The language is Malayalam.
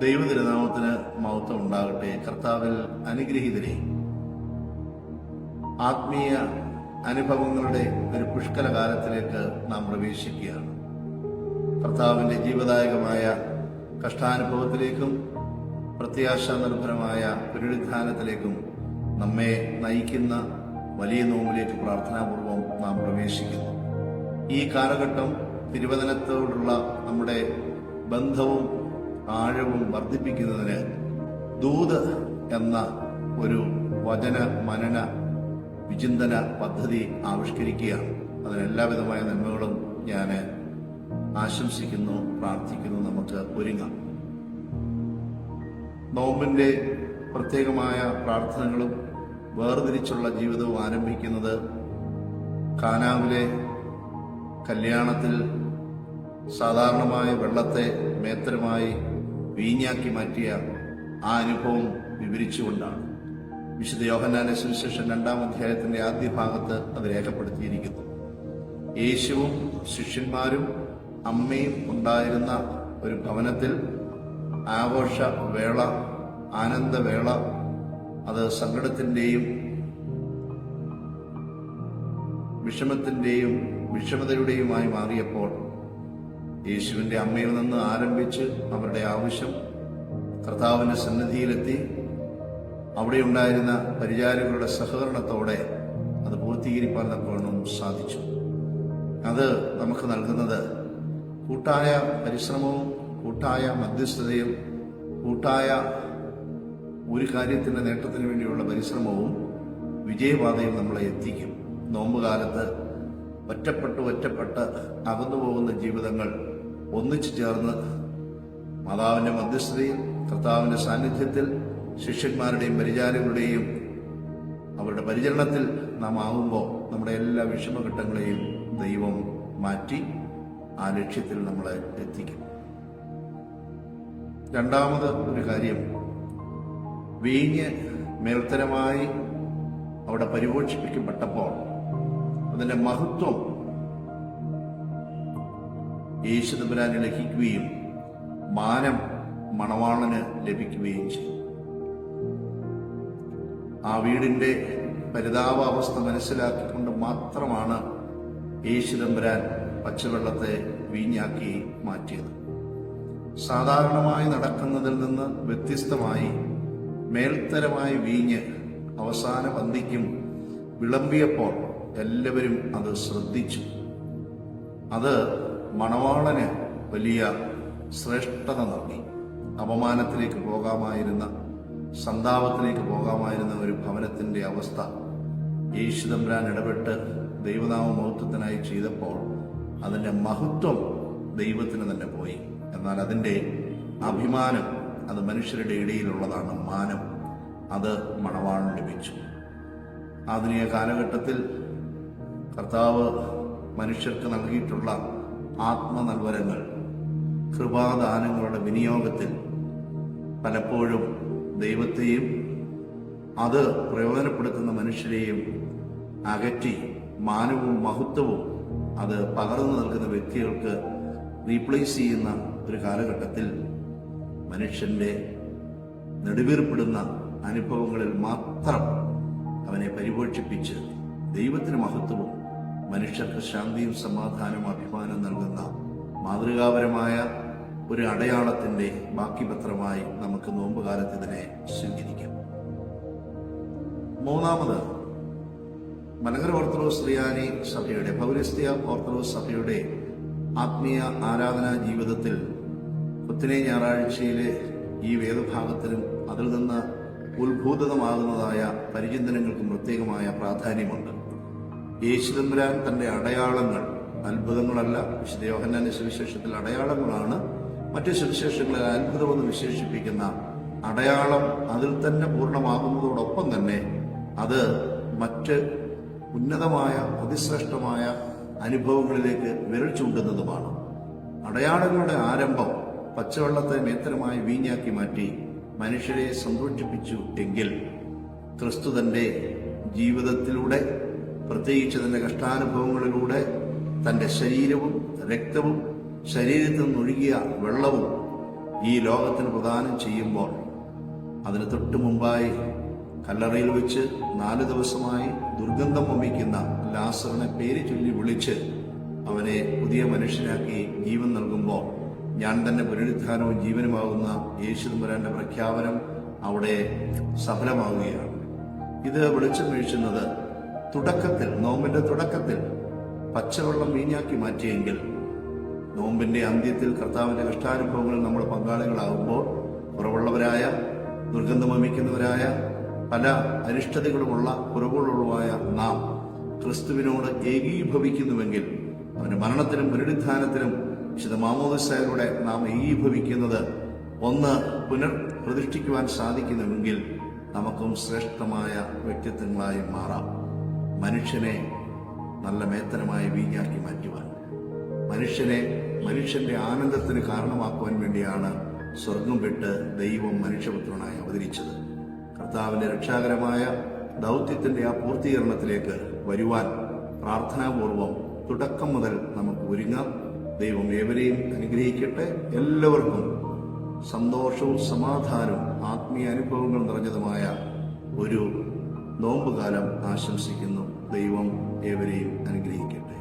ദൈവതിരുനാമത്തിന് മഹത്വം ഉണ്ടാകട്ടെ. കർത്താവിൽ അനുഗ്രഹീതരെ, ആത്മീയ അനുഭവങ്ങളുടെ ഒരു പുഷ്കല കാലത്തിലേക്ക് നാം പ്രവേശിക്കുകയാണ്. കർത്താവിന്റെ ജീവദായകമായ കഷ്ടാനുഭവത്തിലേക്കും പ്രത്യാശാ നിർഭരമായ പുനരുത്ഥാനത്തിലേക്കും നമ്മെ നയിക്കുന്ന വലിയ നോമ്പിലേക്ക് പ്രാർത്ഥനാപൂർവം നാം പ്രവേശിക്കുന്നു. ഈ കാലഘട്ടം തിരുവചനത്തോടുള്ള നമ്മുടെ ബന്ധവും ആഴവും വർദ്ധിപ്പിക്കുന്നതിന് ദൂത് എന്ന ഒരു വചന മനന വിചിന്തന പദ്ധതി ആവിഷ്കരിക്കുകയാണ്. അതിനെല്ലാവിധമായ നന്മകളും ഞാൻ ആശംസിക്കുന്നു, പ്രാർത്ഥിക്കുന്നു. നമുക്ക് ഒരുങ്ങാം. നോമ്പിന്റെ പ്രത്യേകമായ പ്രാർത്ഥനകളും വേർതിരിച്ചുള്ള ജീവിതവും ആരംഭിക്കുന്നത് കാനാവിലെ കല്യാണത്തിൽ സാധാരണമായ വെള്ളത്തെ മേത്തരമായി വീഞ്ഞാക്കി മാറ്റിയ ആ അനുഭവം വിവരിച്ചുകൊണ്ടാണ്. വിശുദ്ധ യോഹന്നാന്റെ സുവിശേഷം 2-ാം അധ്യായത്തിന്റെ ആദ്യ ഭാഗത്ത് അത് രേഖപ്പെടുത്തിയിരിക്കുന്നു. യേശുവും ശിഷ്യന്മാരും അമ്മയും ഉണ്ടായിരുന്ന ഒരു ഭവനത്തിൽ ആഘോഷവേള, ആനന്ദവേള, അത് സങ്കടത്തിന്റെയും വിഷമതയുടെയുമായി മാറിയപ്പോൾ യേശുവിന്റെ അമ്മയിൽ നിന്ന് ആരംഭിച്ച് അവരുടെ ആവശ്യം കർത്താവിന്റെ സന്നിധിയിലെത്തി. അവിടെ ഉണ്ടായിരുന്ന പരിചാരകരുടെ സഹകരണത്തോടെ അത് പൂർത്തീകരിക്കാൻ തക്കവണ്ണം സാധിച്ചു. അത് നമുക്ക് നൽകുന്നത് കൂട്ടായ പരിശ്രമവും കൂട്ടായ മധ്യസ്ഥതയും കൂട്ടായ ഒരു കാര്യത്തിന്റെ നേട്ടത്തിന് വേണ്ടിയുള്ള പരിശ്രമവും വിജയപാതയിൽ നമ്മളെ എത്തിക്കും. നോമ്പുകാലത്ത് ഒറ്റപ്പെട്ട് അകന്നുപോകുന്ന ജീവിതങ്ങൾ ഒന്നിച്ചു ചേർന്ന് മാതാവിന്റെ മധ്യസ്ഥതയിൽ, കർത്താവിന്റെ സാന്നിധ്യത്തിൽ, ശിഷ്യന്മാരുടെയും പരിചാരകരുടെയും അവരുടെ പരിചരണത്തിൽ നാം ആവുമ്പോൾ നമ്മുടെ എല്ലാ വിഷമഘട്ടങ്ങളെയും ദൈവം മാറ്റി ആ ലക്ഷ്യത്തിൽ നമ്മളെ എത്തിക്കും. രണ്ടാമത് ഒരു കാര്യം, വീഞ്ഞ് മേൽത്തരമായി അവിടെ പരിപോഷിപ്പിക്കപ്പെട്ടപ്പോൾ അതിന്റെ മഹത്വം യേശു തമ്പുരാന് ലഭിക്കുകയും മാനം മണവാളന് ലഭിക്കുകയും ചെയ്തു. ആ വീടിന്റെ പരിതാപാവസ്ഥ മനസ്സിലാക്കിക്കൊണ്ട് മാത്രമാണ് യേശു തമ്പുരാൻ പച്ചവെള്ളത്തെ വീഞ്ഞാക്കി മാറ്റിയത്. സാധാരണമായി നടക്കുന്നതിൽ നിന്ന് വ്യത്യസ്തമായി മേൽത്തരമായ വീഞ്ഞ് അവസാന പന്തിക്കും വിളമ്പിയപ്പോൾ എല്ലാവരും അത് ശ്രദ്ധിച്ചു. അത് മണവാളന് വലിയ ശ്രേഷ്ഠത നൽകി. അപമാനത്തിലേക്ക് പോകാമായിരുന്ന, സന്താപത്തിലേക്ക് പോകാമായിരുന്ന ഒരു ഭവനത്തിന്റെ അവസ്ഥ യേശു തമ്പുരാൻ ഇടപെട്ട് ദൈവനാമ മഹത്വത്തിനായി ചെയ്തപ്പോൾ അതിന്റെ മഹത്വം ദൈവത്തിന് തന്നെ പോയി. എന്നാൽ അതിന്റെ അഭിമാനം, അത് മനുഷ്യരുടെ ഇടയിലുള്ളതാണ്. മാനം, അത് മണവാളന് ലഭിച്ചു. ആധുനിക കാലഘട്ടത്തിൽ കർത്താവ് മനുഷ്യർക്ക് നൽകിയിട്ടുള്ള ആത്മനൽവരങ്ങൾ, കൃപാദാനങ്ങളുടെ വിനിയോഗത്തിൽ പലപ്പോഴും ദൈവത്തെയും അത് പ്രയോജനപ്പെടുത്തുന്ന മനുഷ്യരെയും അകറ്റി മാനവും മഹത്വവും അത് പകർന്നു നൽകുന്ന വ്യക്തികൾക്ക് റീപ്ലേസ് ചെയ്യുന്ന ഒരു കാലഘട്ടത്തിൽ മനുഷ്യന്റെ നെടുവീർപ്പെടുന്ന അനുഭവങ്ങളിൽ മാത്രം അവനെ പരിപോഷിപ്പിച്ച് ദൈവത്തിന് മഹത്വവും മനുഷ്യർക്ക് ശാന്തിയും സമാധാനവും അഭിമാനം നൽകുന്ന മാതൃകാപരമായ ഒരു അടയാളത്തിന്റെ ബാക്കി പത്രമായി നമുക്ക് നോമ്പുകാലത്ത് ഇതിനെ സ്വീകരിക്കാം. മൂന്നാമത്, മലങ്കര ഓർത്തഡോക്സ് സുറിയാനി സഭയുടെ, പൗരസ്ത്യ ഓർത്തഡോക്സ് സഭയുടെ ആത്മീയ ആരാധനാ ജീവിതത്തിൽ പുത്തനെ ഞായറാഴ്ചയിലെ ഈ വേദഭാഗത്തിലും അതിൽ നിന്ന് ഉത്ഭൂതമാകുന്നതായ പരിചിന്തനങ്ങൾക്കും പ്രത്യേകമായ പ്രാധാന്യമുണ്ട്. യേശു തമ്പുരാൻ തന്റെ അടയാളങ്ങൾ, അത്ഭുതങ്ങളല്ല, വിശുദ്ധ യോഹന്നാന്റെ സുവിശേഷത്തിൽ അടയാളങ്ങളാണ്. മറ്റു സുവിശേഷങ്ങളെ അത്ഭുതമെന്ന് വിശേഷിപ്പിക്കുന്ന അടയാളം അതിൽ തന്നെ പൂർണ്ണമാകുന്നതോടൊപ്പം തന്നെ അത് മറ്റ് ഉന്നതമായ അതിശ്രേഷ്ഠമായ അനുഭവങ്ങളിലേക്ക് വിരൽ ചൂണ്ടുന്നതുമാണ്. അടയാളങ്ങളുടെ ആരംഭം പച്ചവെള്ളത്തെ മേത്തരമായി വീഞ്ഞാക്കി മാറ്റി മനുഷ്യരെ സന്തോഷിപ്പിച്ചു എങ്കിൽ ക്രിസ്തു തന്റെ ജീവിതത്തിലൂടെ, പ്രത്യേകിച്ച് തന്റെ കഷ്ടാനുഭവങ്ങളിലൂടെ, തന്റെ ശരീരവും രക്തവും ശരീരത്തിൽ നിന്നൊഴുകിയ വെള്ളവും ഈ ലോകത്തിന് പ്രദാനം ചെയ്യുമ്പോൾ അതിന് തൊട്ടു മുമ്പായി കല്ലറയിൽ വെച്ച് 4 ദിവസമായി ദുർഗന്ധം വമിക്കുന്ന ലാസറിനെ പേര് ചൊല്ലി വിളിച്ച് അവനെ പുതിയ മനുഷ്യനാക്കി ജീവൻ നൽകുമ്പോൾ ഞാൻ തന്നെ പുനരുത്ഥാനവും ജീവനുമാകുന്ന യേശു തമ്പുരാന്റെ പ്രഖ്യാപനം അവിടെ സഫലമാവുകയാണ്. ഇത് വെളിച്ചം വീഴ്ചുന്നത് തുടക്കത്തിൽ, നോമ്പിന്റെ തുടക്കത്തിൽ പച്ചവെള്ളം വീഞ്ഞാക്കി മാറ്റിയെങ്കിൽ നോമ്പിന്റെ അന്ത്യത്തിൽ കർത്താവിന്റെ കഷ്ടാനുഭവങ്ങളിൽ നമ്മൾ പങ്കാളികളാകുമ്പോൾ കുറവുള്ളവരായ, ദുർഗന്ധം വമിക്കുന്നവരായ, പല അരിഷ്ടതകളുമുള്ള കുറവുകളുള്ളതായ നാം ക്രിസ്തുവിനോട് ഏകീഭവിക്കുന്നുവെങ്കിൽ അവന്റെ മരണത്തിനും പുനരുത്ഥാനത്തിനും വിശുദ്ധ മാമോദിസയിലൂടെ നാം ഏകീഭവിക്കുന്നത് ഒന്ന് പുനർപ്രതിഷ്ഠിക്കുവാൻ സാധിക്കുന്നുവെങ്കിൽ നമുക്കും ശ്രേഷ്ഠമായ വ്യക്തിത്വങ്ങളായി മാറാം. മനുഷ്യനെ നല്ല മേത്തനമായ വീഞ്ഞാക്കി മാറ്റുവാൻ, മനുഷ്യന്റെ ആനന്ദത്തിന് കാരണമാക്കുവാൻ വേണ്ടിയാണ് സ്വർഗം വിട്ട് ദൈവം മനുഷ്യപുത്രനായി അവതരിച്ചത്. കർത്താവിന്റെ രക്ഷാകരമായ ദൗത്യത്തിന്റെ ആ പൂർത്തീകരണത്തിലേക്ക് വരുവാൻ പ്രാർത്ഥനാപൂർവം തുടക്കം മുതൽ നമുക്ക് ഒരുങ്ങാം. ദൈവം ഏവരെയും അനുഗ്രഹിക്കട്ടെ. എല്ലാവർക്കും സന്തോഷവും സമാധാനവും ആത്മീയ അനുഭവങ്ങൾ നിറഞ്ഞതുമായ ഒരു നോമ്പുകാലം ആശംസിക്കുന്നു. ദൈവം ഏവരെയും അനുഗ്രഹിക്കട്ടെ.